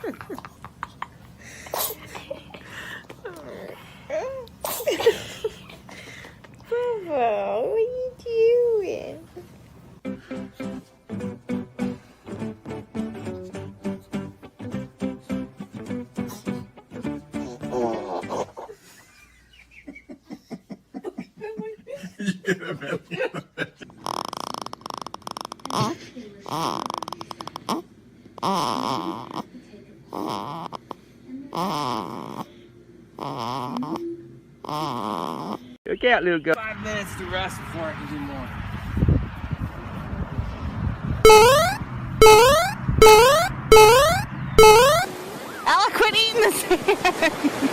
What are you doing? Look out, little girl. 5 minutes to rest before I can do more. Ella, quit eating the sand.